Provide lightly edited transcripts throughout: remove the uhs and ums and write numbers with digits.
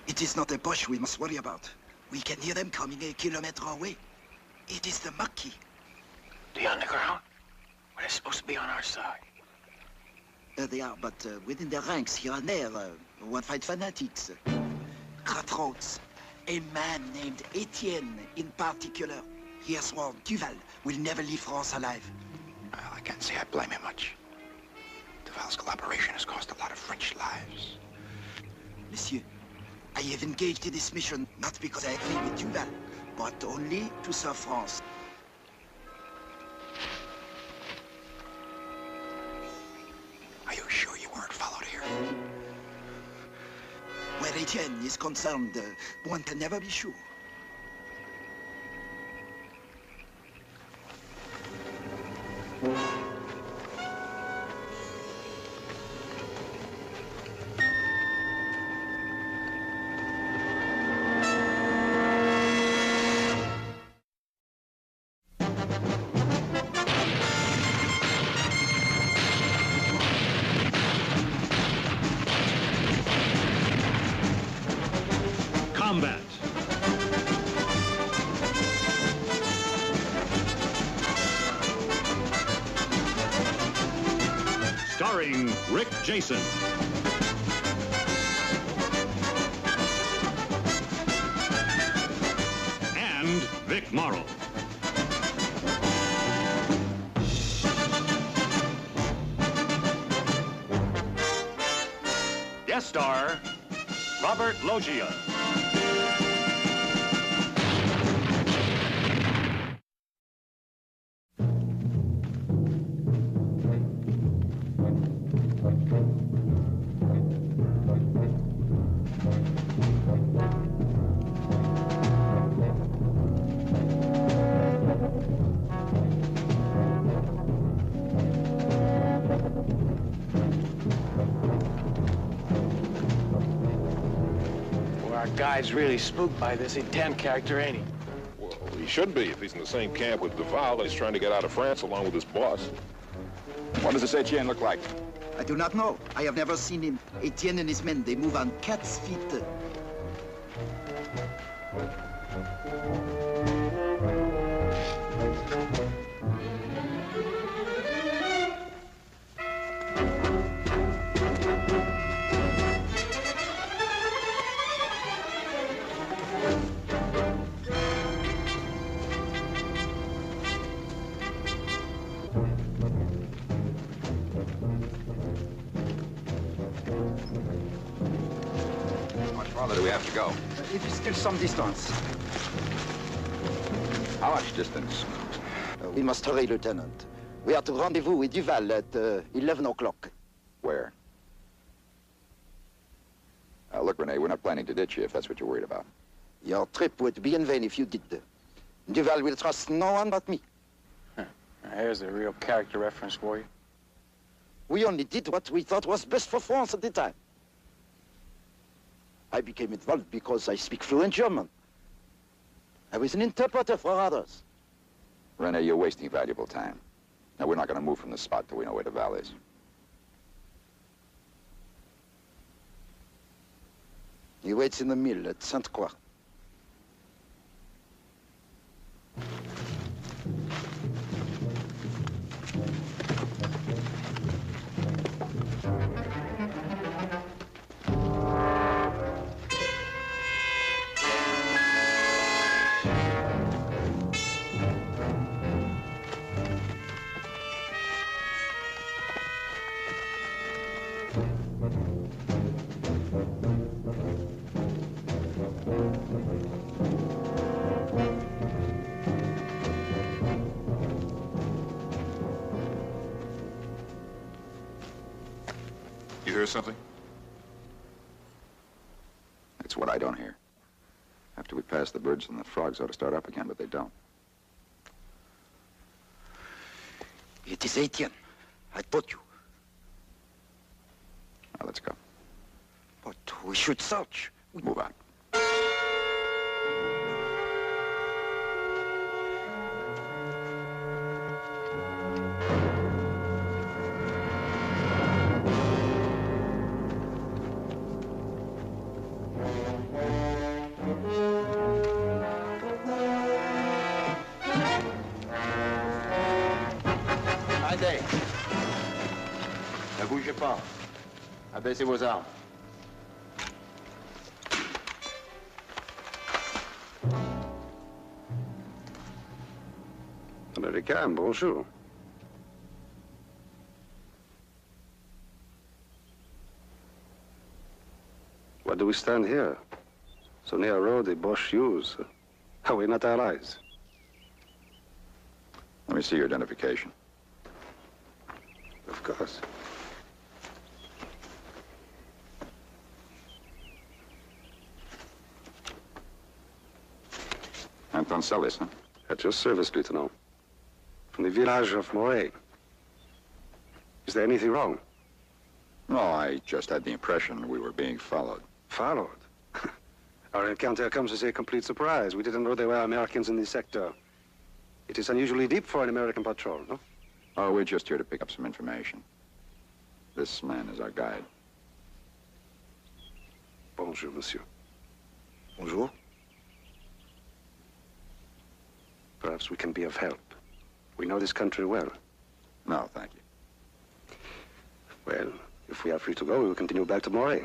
It is not a Boche we must worry about. We can hear them coming a kilometer away. It is the Maquis. The underground? Well, they're supposed to be on our side. They are, but within their ranks here and there, one fight fanatics. Cutthroats. A man named Etienne in particular. He has sworn Duval will never leave France alive. Well, I can't say I blame him much. Duval's collaboration has cost a lot of French lives. Monsieur, I have engaged in this mission not because I agree with Duval, but only to serve France. Are you sure you weren't followed here? Where Etienne is concerned, one can never be sure. Combat. Starring Rick Jason. And Vic Morrow. Guest star, Robert Loggia. Our guy's really spooked by this Etienne character, ain't he? Well, he should be if he's in the same camp with Duval and he's trying to get out of France along with his boss. What does this Etienne look like? I do not know. I have never seen him. Etienne and his men, they move on cat's feet. How much farther do we have to go? It is still some distance. How much distance? We must hurry, Lieutenant. We are to rendezvous with Duval at 11 o'clock. Where? Look, Rene, we're not planning to ditch you if that's what you're worried about. Your trip would be in vain if you did. Duval will trust no one but me. Here's a real character reference for you. We only did what we thought was best for France at the time. I became involved because I speak fluent German. I was an interpreter for others. Rene, you're wasting valuable time. Now, we're not going to move from the spot till we know where Duval is. He waits in the mill at Sainte-Croix. You hear something? It's what I don't hear. After we pass the birds and the frogs ought to start up again, but they don't. It is Etienne. I told you. Now, let's go. But we should search. Move on. Abaissez vos armes. Américain, bonjour. Why do we stand here? So near a road the Boche use. Are we not allies? Let me see your identification. Of course. Anton Sellis, huh? At your service, Lieutenant. From the village of Moray. Is there anything wrong? No, I just had the impression we were being followed. Followed? Our encounter comes as a complete surprise. We didn't know there were Americans in this sector. It is unusually deep for an American patrol, no? Oh, we're just here to pick up some information. This man is our guide. Bonjour, monsieur. Bonjour. Perhaps we can be of help. We know this country well. No, thank you. Well, if we are free to go, we will continue back to Moray.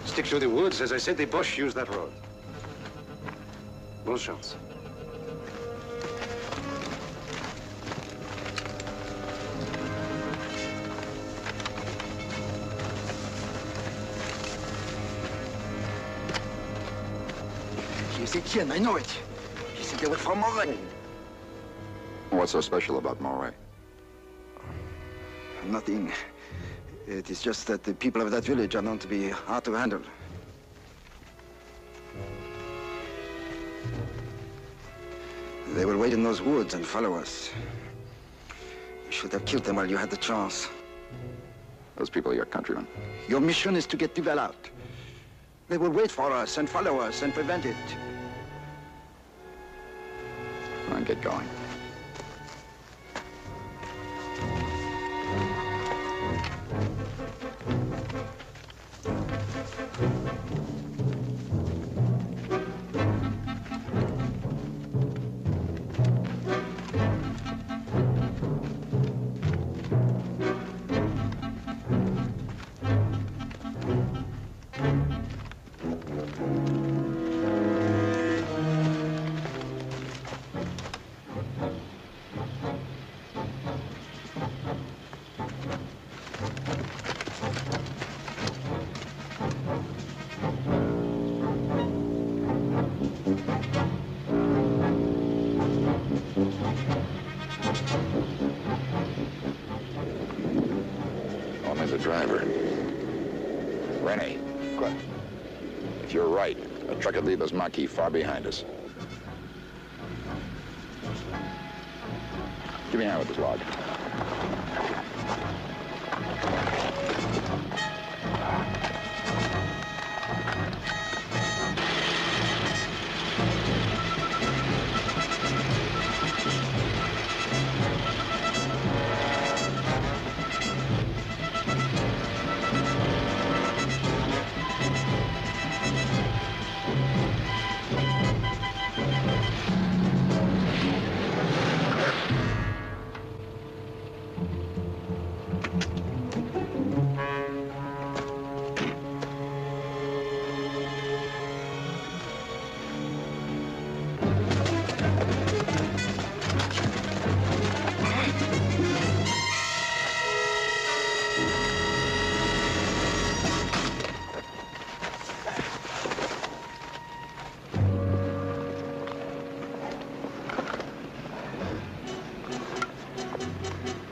Stick through the woods. As I said, the Boche used that road. Bonne chance. He's Etienne, I know it. He's the one from Moray. What's so special about Moray? Nothing. It is just that the people of that village are known to be hard to handle. They will wait in those woods and follow us. You should have killed them while you had the chance. Those people are your countrymen. Your mission is to get Duval out. They will wait for us and follow us and prevent it. Come on, get going. Only the driver. Rennie. What? If you're right, the truck could leave us Maquis far behind us. Give me a hand with this log.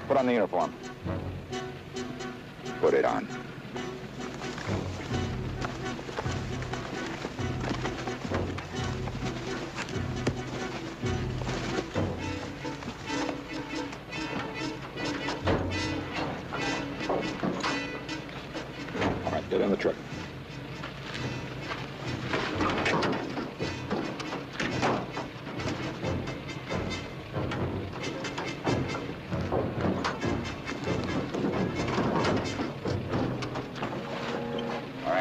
Put on the uniform. Put it on. All right, get in the truck.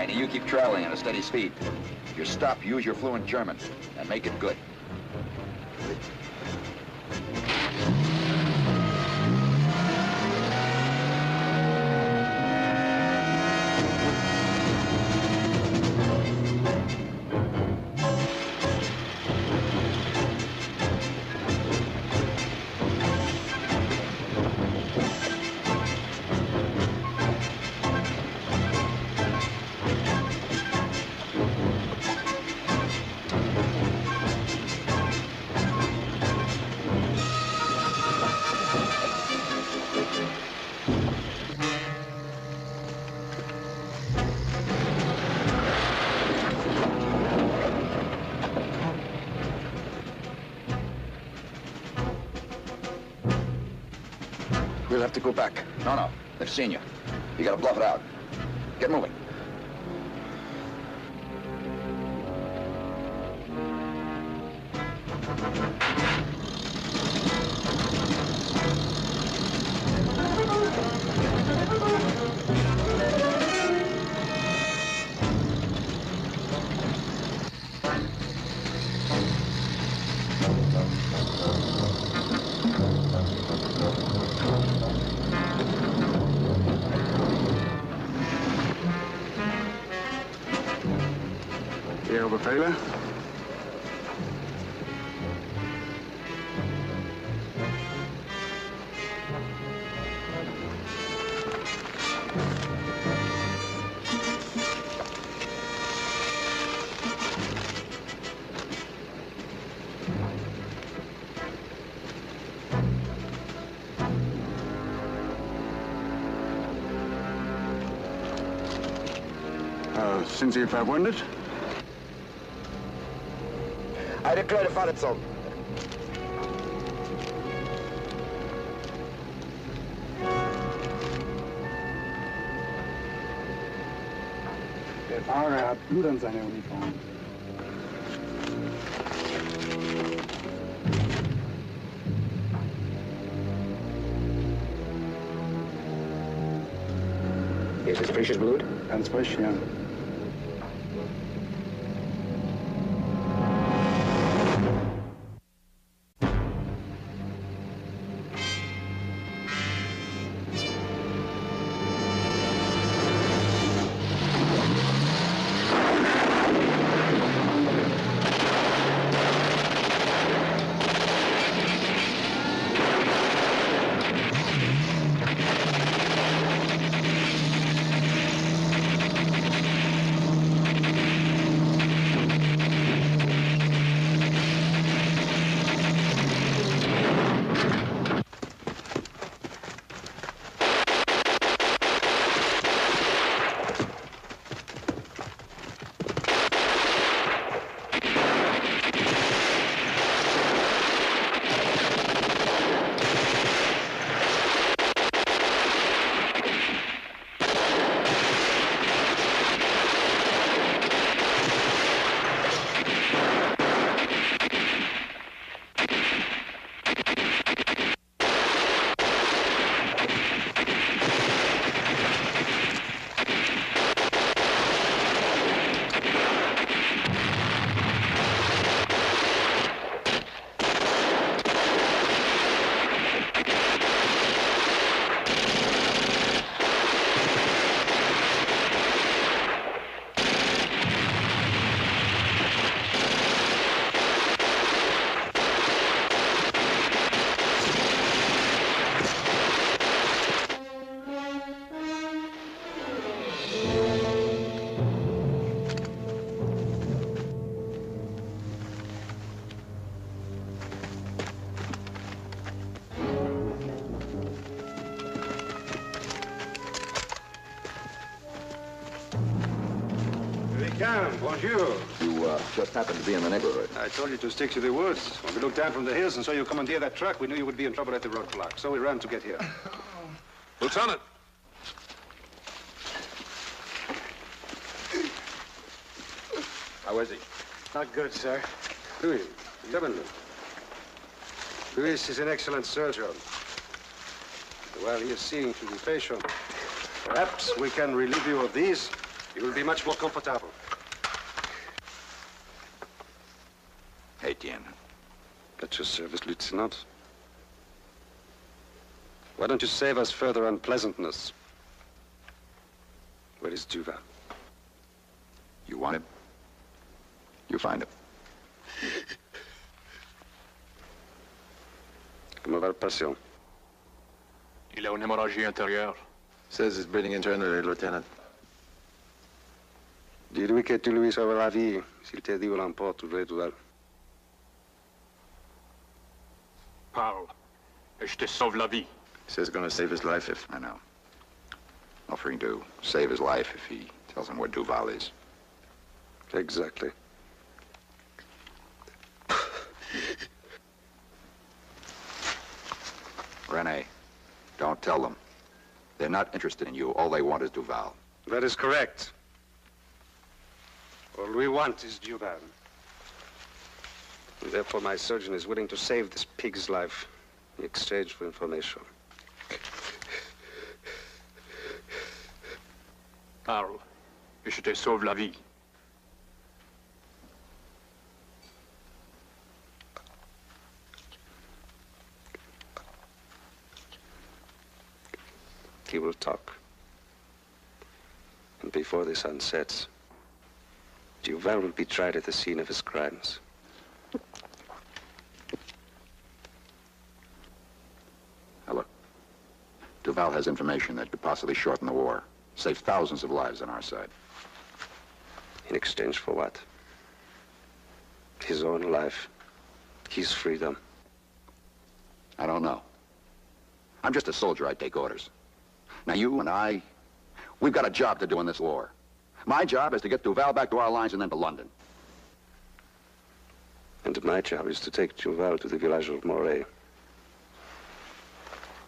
You keep traveling at a steady speed. If you stop, use your fluent German and make it good. We'll have to go back. No. They've seen you. You gotta bluff it out. Get moving. Ihre Befehle? Sind Sie verwundet? Eine kleine Verletzung. Der Fahrer hat Blut an seiner Uniform. Ist es frisches Blut? Ganz frisch, ja. Bonjour. You just happened to be in the neighborhood. I told you to stick to the woods. When we looked down from the hills and saw you commandeer that truck, we knew you would be in trouble at the roadblock. So we ran to get here. Lieutenant! How is he? Not good, sir. Louis, Governor. Louis is an excellent surgeon. While he is seeing to the patient, perhaps we can relieve you of these. You will be much more comfortable. Etienne. At your service, Lieutenant. Why don't you save us further unpleasantness? Where is Duval? You want him? You find him. Comment va le patient? Il a une hémorragie intérieure. Says it's bleeding internally, Lieutenant. Dis-lui que tu lui sauves la vie. S'il te dit où l'emporte, tu veux Duval. Parle, et je te sauve la vie. Says gonna save his life if... I know. Offering to save his life if he tells him where Duval is. Exactly. Rene, Don't tell them. They're not interested in you. All they want is Duval. That is correct. All we want is Duval. And therefore, my surgeon is willing to save this pig's life in exchange for information. Parle, et je te sauve la vie. He will talk. And before the sun sets, Duval will be tried at the scene of his crimes. Now look, Duval has information that could possibly shorten the war, save thousands of lives on our side. In exchange for what? His own life, his freedom. I don't know. I'm just a soldier. I take orders. Now you and I, we've got a job to do in this war. My job is to get Duval back to our lines and then to London. And my job is to take Duval to the village of Moray.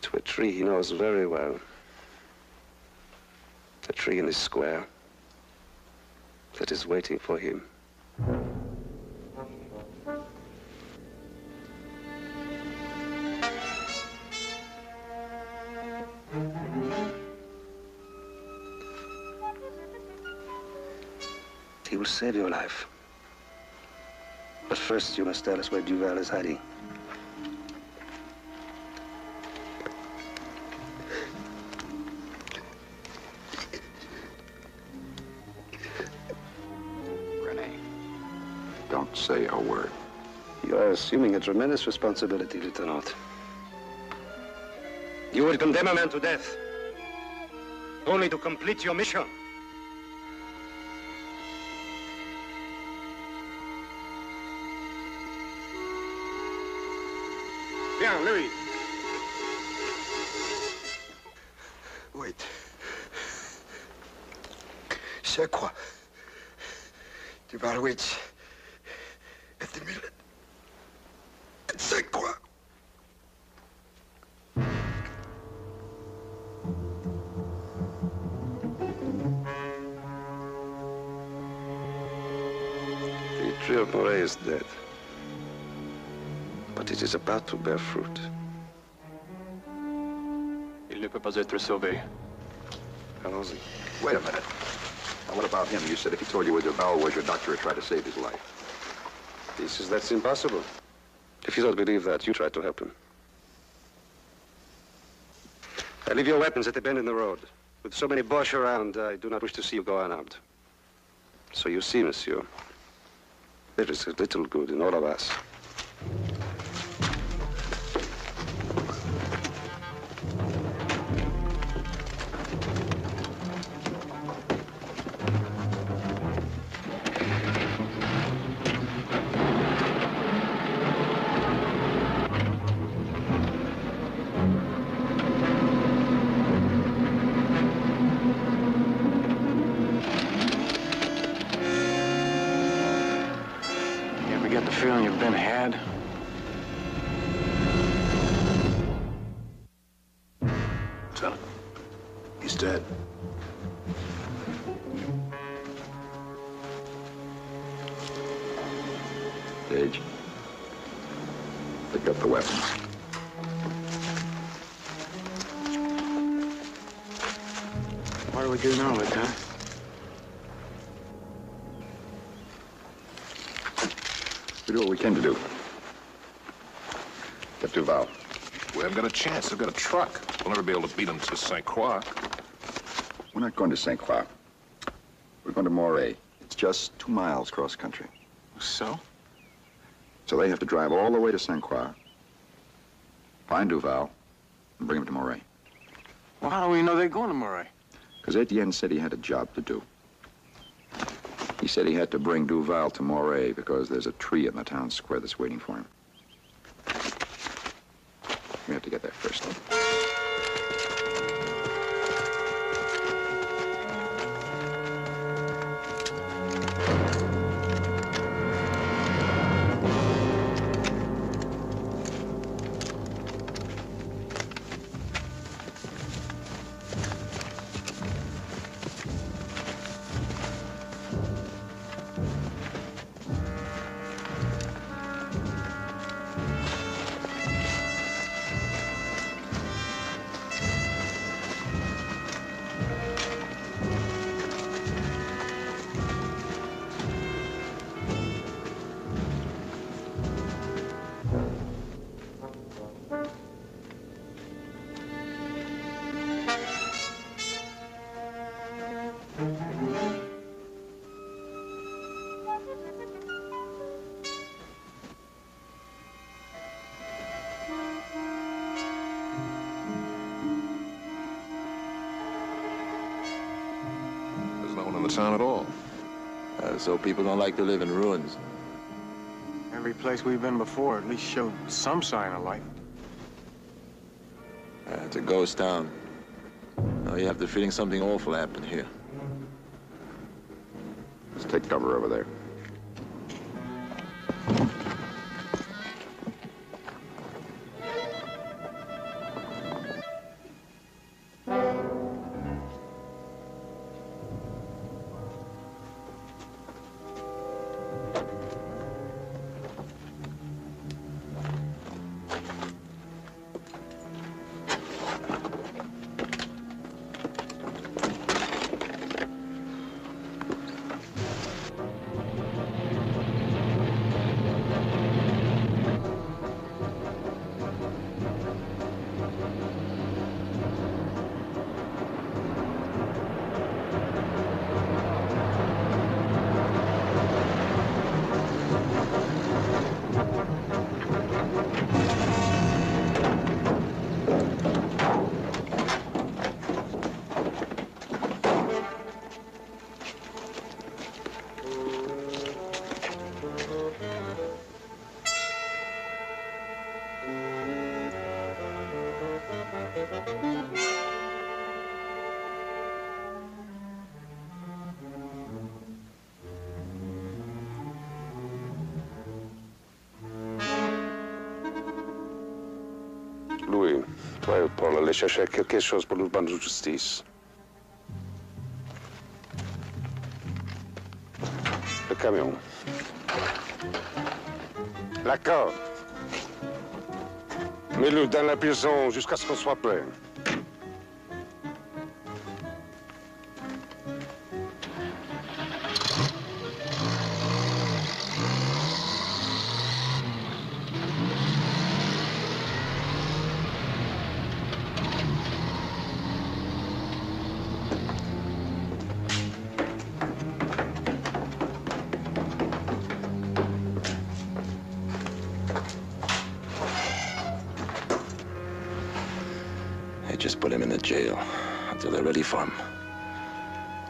To a tree he knows very well. A tree in the square that is waiting for him. He will save your life. But first, you must tell us where Duval is hiding. Rene, don't say a word. You are assuming a tremendous responsibility, Lieutenant. You would condemn a man to death, only to complete your mission. Bien, Louis. Wait. C'est quoi? Duval waits at the mill. C'est quoi? The tree of Moray is dead. But it is about to bear fruit. Il ne peut pas être sauvé. Allons-y. Wait a minute. Now, what about him? You said if he told you where Duval was, your doctor would try to save his life. That's impossible. If you don't believe that, you try to help him. Leave your weapons at the bend in the road. With so many Boches around, I do not wish to see you go unarmed. So you see, monsieur, there is a little good in all of us. Feeling you've been had? Lieutenant, he's dead. Gage, pick up the weapons. What do we do now, Lieutenant? We do what we can to do. Get Duval. We haven't got a chance. They've got a truck. We'll never be able to beat them to St. Croix. We're not going to St. Croix. We're going to Moray. It's just 2 miles cross country. So? So they have to drive all the way to St. Croix, find Duval, and bring him to Moray. Well, how do we know they're going to Moray? Because Etienne said he had a job to do. He said he had to bring Duval to Moray because there's a tree in the town square that's waiting for him. We have to get there first. the town at all. So people don't like to live in ruins. Every place we've been before at least showed some sign of life. It's a ghost town. No, you have the feeling something awful happened here. Let's take cover over there. Louis, toi et Paul, allez chercher quelque chose pour le banc de justice. Le camion. L'accord. Mets-le dans la prison jusqu'à ce qu'on soit prêt. Just put him in the jail until they're ready for him.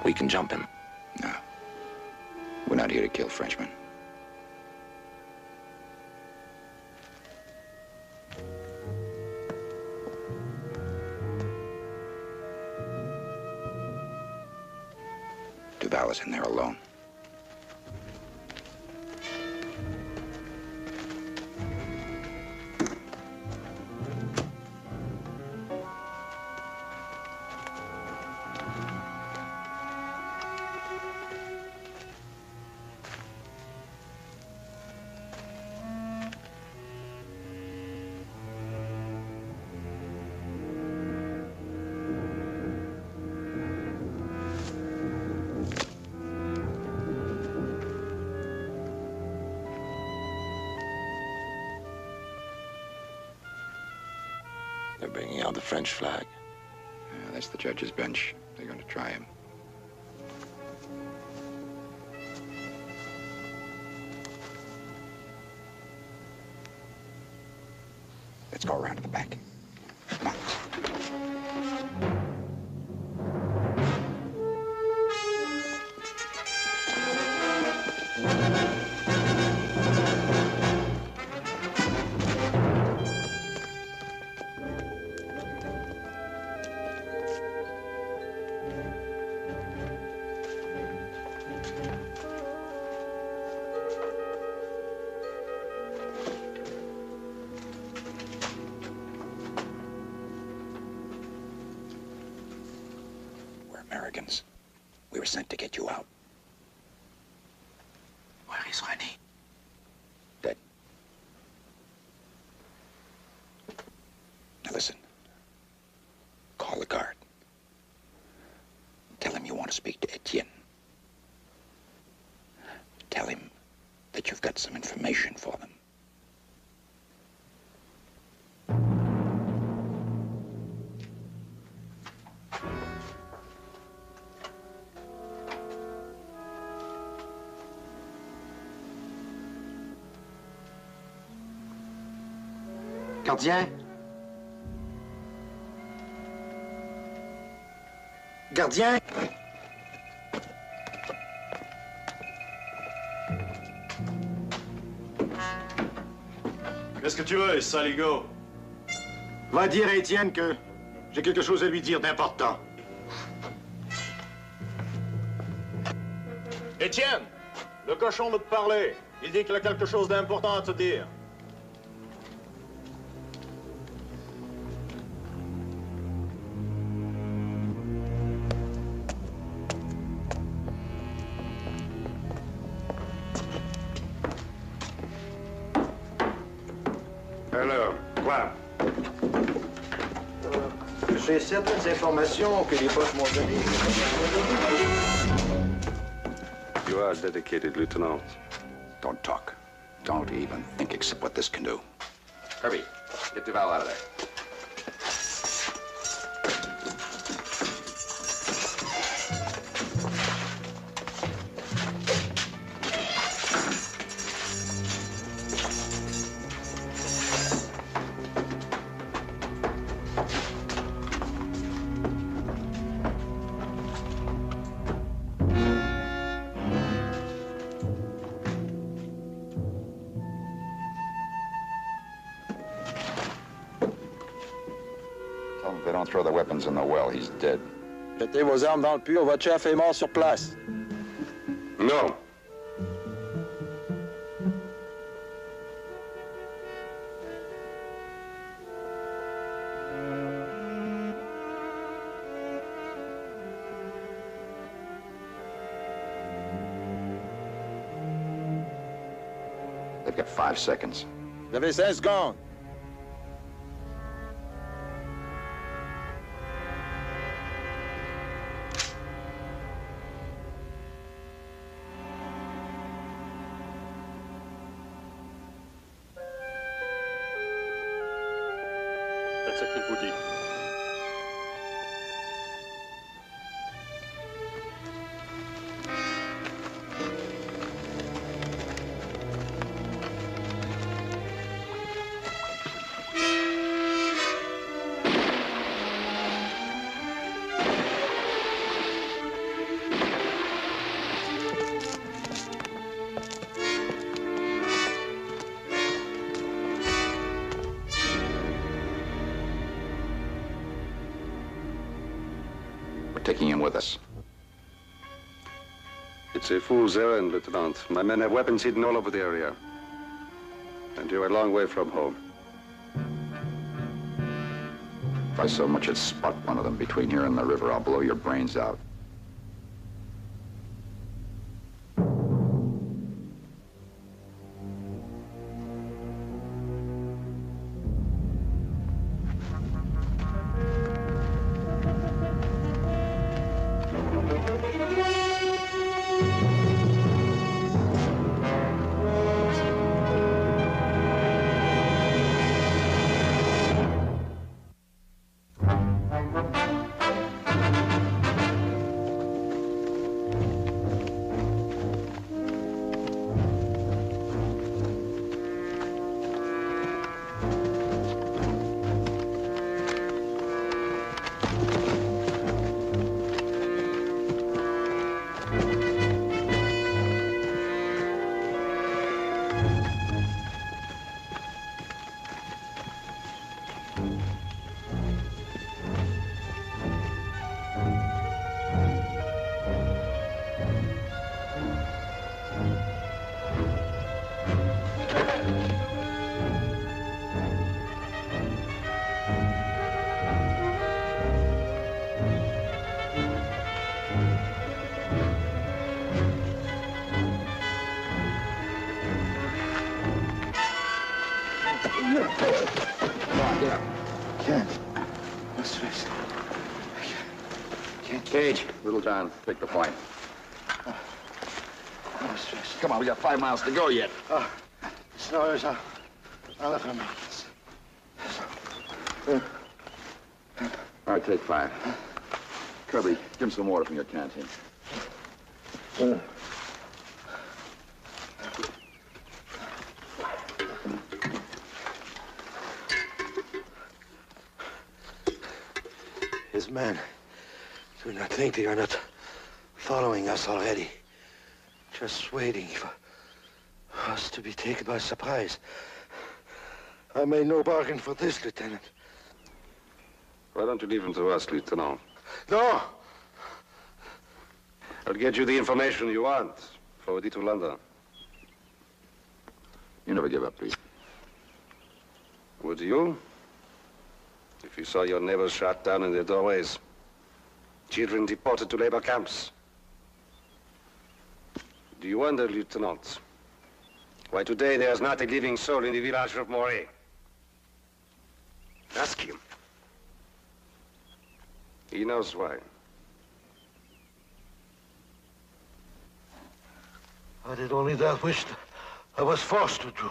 We can jump him. No. We're not here to kill Frenchmen. Duval is in there alone. They're bringing out the French flag. Yeah, that's the judge's bench. They're going to try him. Let's go around to the back. Come on. Americans. We were sent to get you out. Where is René? Dead. Now listen. Call the guard. Tell him you want to speak to Etienne. Tell him that you've got some information for them. Gardien? Gardien? Qu'est-ce que tu veux, saligo? Va dire à Étienne que j'ai quelque chose à lui dire d'important. Étienne, le cochon veut te parler. Il dit qu'il a quelque chose d'important à te dire. Alors, quoi? J'ai certaines informations que les boss m'ont données. You are a dedicated lieutenant. Don't talk. Don't even think except what this can do. Kirby, get Duval out of there. Tell them if they don't throw the weapons in the well, he's dead. Mettez vos armes dans le puits, votre chef est mort sur place. Non. They've got 5 seconds. Vous avez 5 secondes. Faites ce qu'il vous dit. Taking him with us. It's a fool's errand, Lieutenant. My men have weapons hidden all over the area. And you're a long way from home. If I so much as spot one of them between here and the river, I'll blow your brains out. Cage, Little John, take the point. Come on, we got 5 miles to go yet. Snorers, I'll let him. All right, take 5. Kirby, give him some water from your canteen. His men do not think they are not following us already. Just waiting for us to be taken by surprise. I made no bargain for this, Lieutenant. Why don't you leave him to us, Lieutenant? No! I'll get you the information you want. Forward it to London. You never give up, Pete. Would you? If you saw your neighbors shot down in their doorways, children deported to labor camps. Do you wonder, Lieutenant, why today there's not a living soul in the village of Moray? Ask him. He knows why. I did only that which I was forced to do.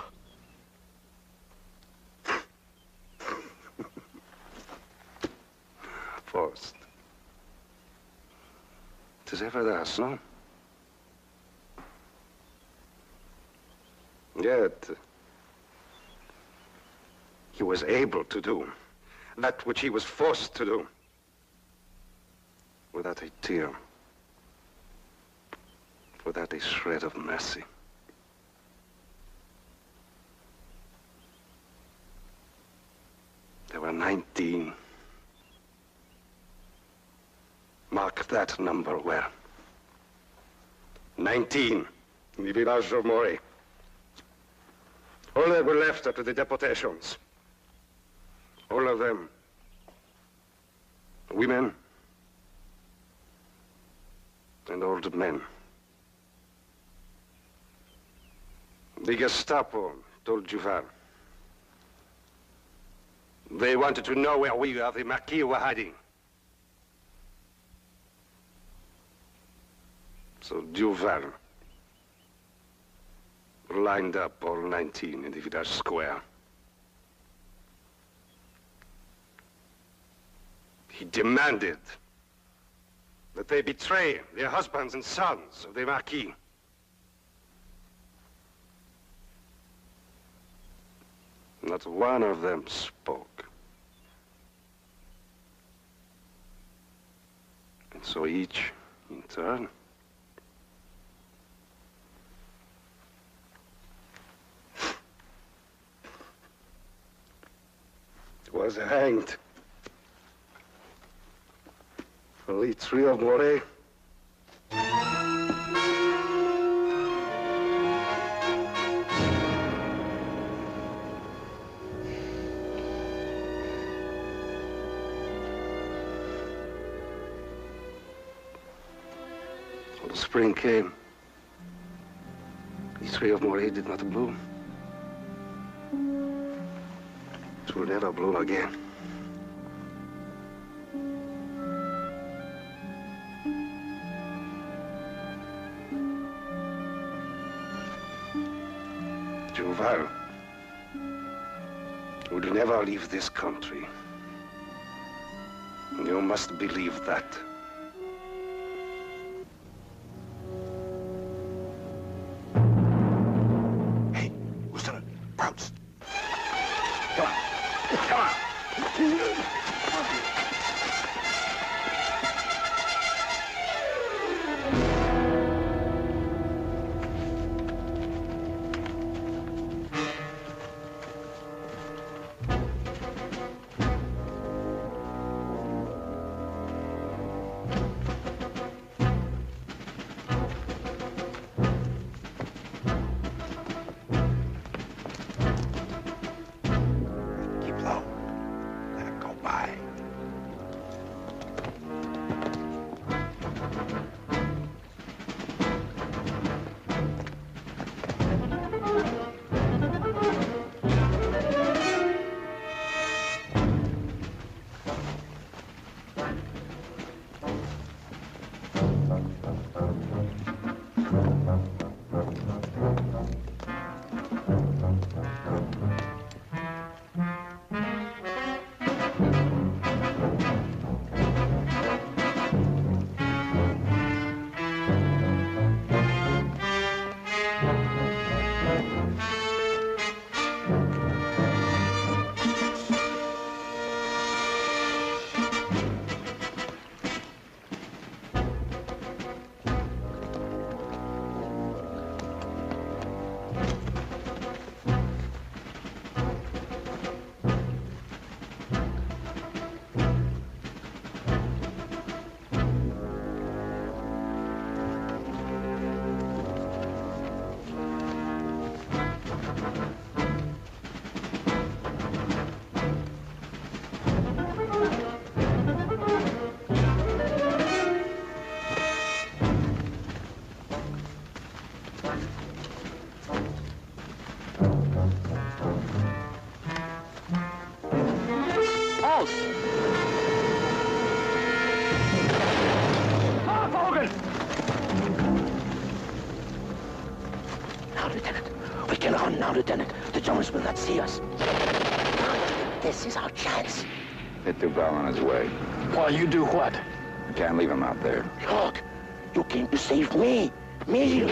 Forced. It is ever thus, no? Yet, he was able to do that which he was forced to do without a tear, without a shred of mercy. There were 19. Mark that number well. 19 in the village of Moray. All that were left after the deportations. All of them. Women and old men. The Gestapo told Duval. They wanted to know where we of the Marquis were hiding. So Duval lined up all 19 in the village square. He demanded that they betray their husbands and sons of the Marquis. Not one of them spoke. And so each, in turn, was hanged. Only 3 of Moray. When the spring came, the 3 of Moray did not bloom. It will never bloom again. Duval will never leave this country. You must believe that. Hey, Lieutenant, Browns. Boss will not see us. This is our chance. Hit Duval on his way. While you do what? You can't leave him out there. Look, you came to save me. Me.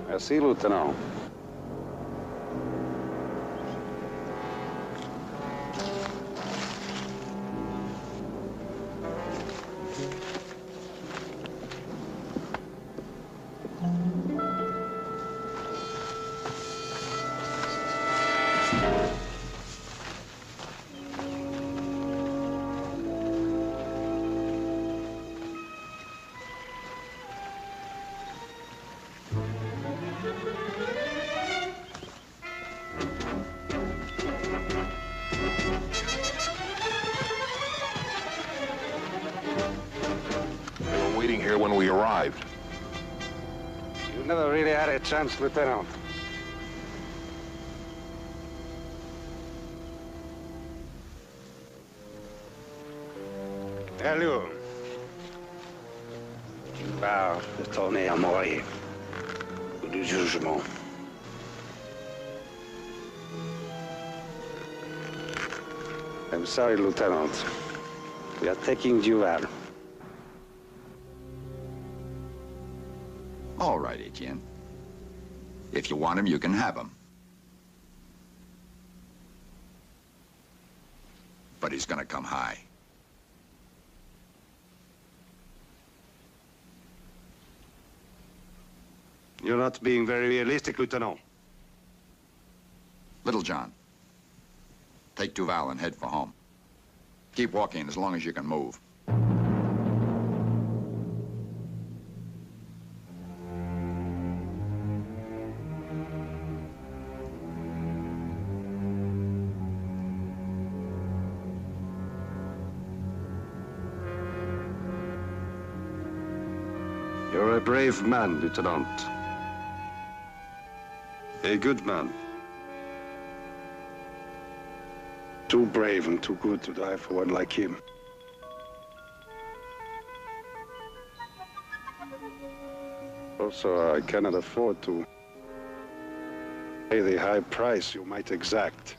Merci, Lieutenant. Here when we arrived. You never really had a chance, Lieutenant. Hello. Tu pars de tourner à Moray ou du jugement. I'm sorry, Lieutenant. We are taking Duval. All right, Etienne. If you want him, you can have him. But he's gonna come high. You're not being very realistic, Lieutenant. Little John, take Duval and head for home. Keep walking as long as you can move. You're a brave man, Lieutenant. A good man. Too brave and too good to die for one like him. Also, I cannot afford to pay the high price you might exact.